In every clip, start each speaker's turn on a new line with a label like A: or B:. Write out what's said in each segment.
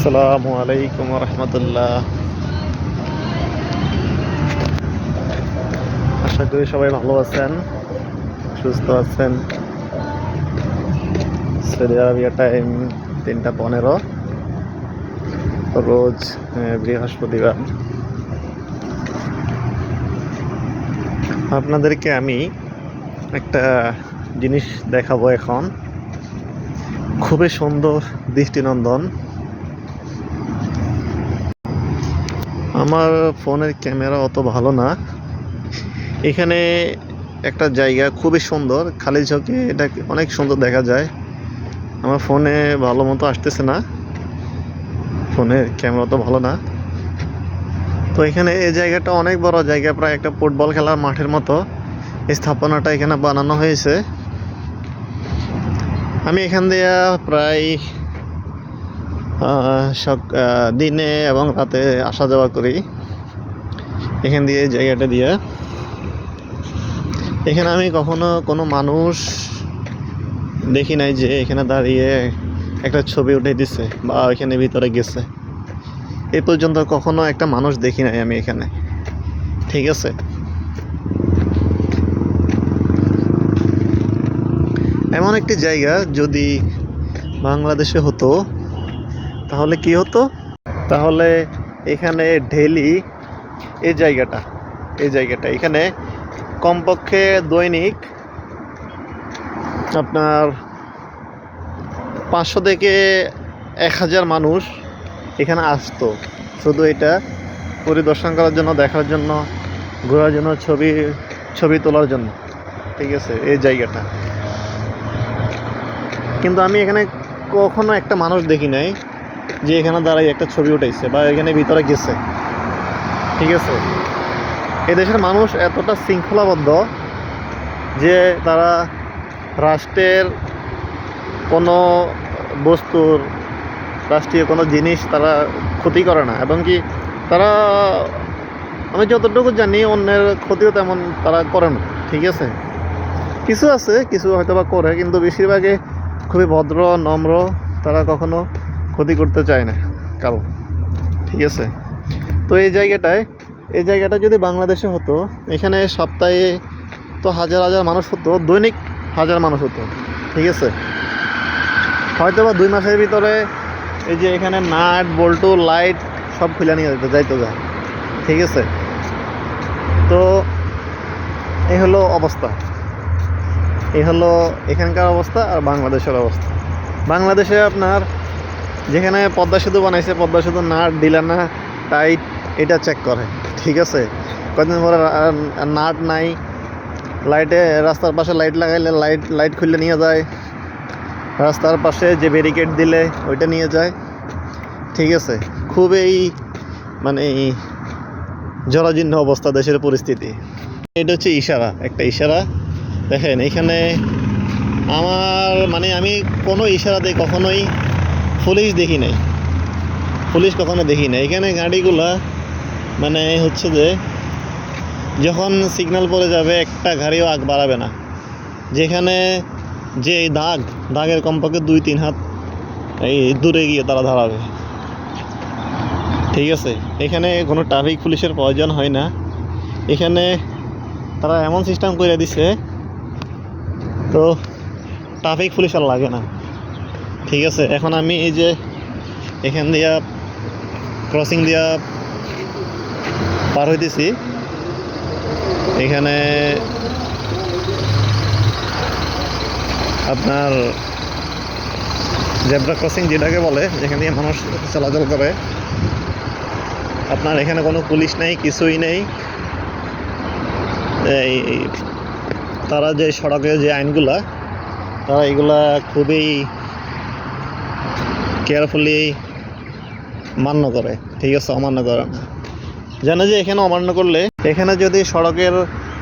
A: আসসালামু আলাইকুম রহমতুল্লাহ। আশা করি সবাই ভালো আছেন, সুস্থ আছেন। সৌদি আরবিয়া টাইম 3টা 15, রোজ বৃহস্পতিবার। আপনাদেরকে আমি একটা জিনিস দেখাবো এখন, খুবই সুন্দর, দৃষ্টিনন্দন। আমার ফোনের ক্যামেরা অত ভালো না। এখানে একটা জায়গা খুবই সুন্দর, খালি চোখে এটা অনেক সুন্দর দেখা যায়। আমার ফোনে ভালো মতো আসতেছে না, ফোনের ক্যামেরা তো ভালো না। তো এখানে এই জায়গাটা অনেক বড় জায়গা, প্রায় একটা ফুটবল খেলার মাঠের মতো স্থাপনাটা এখানে বানানো হয়েছে। আমি এখান দিয়ে প্রায় দিনে এবং রাতে আসা যাওয়া করি এখান দিয়ে, এই জায়গাটা দিয়ে। এখানে আমি কখনো কোনো মানুষ দেখি নাই যে এখানে দাঁড়িয়ে একটা ছবি উঠে দিছে বা এখানে ভিতরে গেছে। এই পর্যন্ত কখনো একটা মানুষ দেখি নাই আমি এখানে, ঠিক আছে। এমন একটি জায়গা যদি বাংলাদেশে হতো তাহলে কি হতো, তাহলে এখানে ডেইলি এই জায়গাটা এখানে কমপক্ষে দৈনিক আপনার 500 থেকে 1000 মানুষ এখানে আসতো, শুধু এটা পরিদর্শন করার জন্য, দেখার জন্য, ঘোরার জন্য, ছবি তোলার জন্য, ঠিক আছে, এই জায়গাটা। কিন্তু আমি এখানে কখনো একটা মানুষ দেখি নাই যে এখানে দাঁড়াই একটা ছবি উঠাইছে বা এখানে ভিতরে গেছে, ঠিক আছে। এদেশের মানুষ এতটা শৃঙ্খলাবদ্ধ যে তারা রাষ্ট্রের কোনো বস্তুর, রাষ্ট্রীয় কোনো জিনিস তারা ক্ষতি করে না, এবং কি তারা, আমি যতটুকু জানি, অন্যের ক্ষতিও তেমন তারা করে না, ঠিক আছে। কিছু আছে, কিছু হয়তো বা করে, কিন্তু বেশিরভাগই খুবই ভদ্র, নম্র, তারা কখনো ক্ষতি করতে চায় না কারো, ঠিক আছে। তো এই জায়গাটা যদি বাংলাদেশে হতো, এখানে সপ্তাহে তো হাজার হাজার মানুষ হতো, দৈনিক 1000 মানুষ হতো, ঠিক আছে। হয়তো বা 2 মাসের ভিতরে এই যে এখানে নাট বল্টু লাইট সব খুলে নিয়ে যাইতো, ঠিক আছে। তো এই হলো অবস্থা, এই হলো এখানকার অবস্থা আর বাংলাদেশের অবস্থা। বাংলাদেশে আপনার যেখানে পদ্মা সেতু বানাইছে, পদ্মা সেতু নাট দিলে না টাইট, এটা চেক করে, ঠিক আছে। কয়েকদিন পরে নাট নাই, লাইটে রাস্তার পাশে লাইট লাগাইলে লাইট খুলে নিয়ে যায়, রাস্তার পাশে যে ব্যারিকেড দিলে ওইটা নিয়ে যায়, ঠিক আছে। খুবই মানে জরাজীর্ণ অবস্থা দেশের পরিস্থিতি। এটা হচ্ছে একটা ইশারা। দেখেন এখানে আমি কোনো ইশারাতে কখনোই পুলিশ কখনো দেখি নাই। এখানে গাড়িগুলা হচ্ছে যে যখন সিগন্যাল পড়ে যাবে, একটা গাড়িও আগ বাড়াবে না। যেখানে যে দাগের কমপক্ষে 2-3 হাত এই দূরে গিয়ে তারা দাঁড়াবে, ঠিক আছে। এখানে কোনো ট্রাফিক পুলিশের প্রয়োজন হয় না। এখানে তারা এমন সিস্টেম করে দিছে, তো ট্রাফিক পুলিশ আর লাগে না, ঠিক আছে। এখন আমি এই যে এখান দিয়া ক্রসিং দিয়া পার হইতেছি, এখানে আপনার জেব্রা ক্রসিং যেটাকে বলে, যেখান দিয়ে মানুষ চলাচল করে। আপনার এখানে কোনো পুলিশ নেই, কিছুই নেই। এই তারা যে সড়কের যে আইনগুলা, তারা এগুলা খুবই কেয়ারফুলি মান্য করে, ঠিক আছে, অমান্য করে না। জানে যে এখানে অমান্য করলে, এখানে যদি সড়কের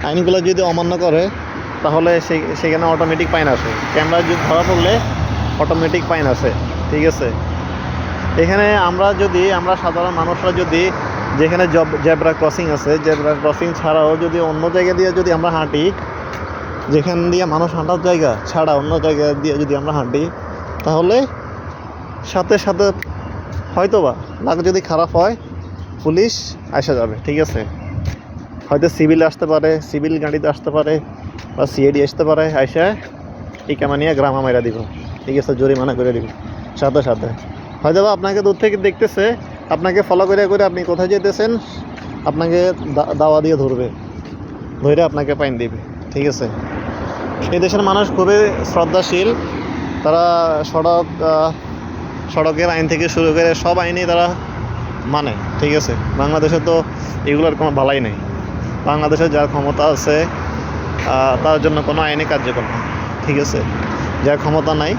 A: আইনগুলো যদি অমান্য করে, তাহলে সেখানে অটোমেটিক ফাইন আসে। ক্যামেরা যদি ধরা পড়লে অটোমেটিক ফাইন আসে, ঠিক আছে। এখানে আমরা সাধারণ মানুষরা যদি, যেখানে জেব্রা ক্রসিং আছে, জেব্রা ক্রসিং ছাড়াও যদি অন্য জায়গা দিয়ে যদি আমরা হাঁটি, যেখান দিয়ে মানুষ হাঁটার জায়গা ছাড়া অন্য জায়গা দিয়ে যদি আমরা হাঁটি, তাহলে সাথে সাথে হয়তোবা লাগ যদি খারাপ হয় পুলিশ আসা যাবে, ঠিক আছে? হয়তো সিভিল আসতে পারে, সিভিল গাড়িতে আসতে পারে, বা সিআইডি আসতে পারে, আইসা ইকামা নিয়ে গ্রামা মাইরা দিব, ঠিক আছে? জরিমানা করে দিব সাথে সাথে। হয়তোবা আপনাকে দূর থেকে দেখতেছে, আপনাকে ফলো করে করে আপনি কোথায় যেতেছেন আপনাকে দাওয়া দিয়ে ধরবে, ধরে আপনাকে পাইন দিবে, ঠিক আছে? এই দেশের মানুষ খুবই শ্রদ্ধাশীল, তারা সড়কের আইন থেকে শুরু করে সব আইনই তারা মানে, ঠিক আছে? বাংলাদেশে তো এগুলোর কোনো বালাই নেই। বাংলাদেশে যার ক্ষমতা আছে তার জন্য কোনো আইনে কার্যকর না, ঠিক আছে? যার ক্ষমতা নাই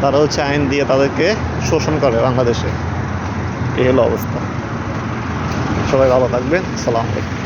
A: তারা হচ্ছে আইন দিয়ে তাদেরকে শোষণ করে বাংলাদেশে। এই হলো অবস্থা। সবাই ভালো থাকবেন। আসসালামু আলাইকুম।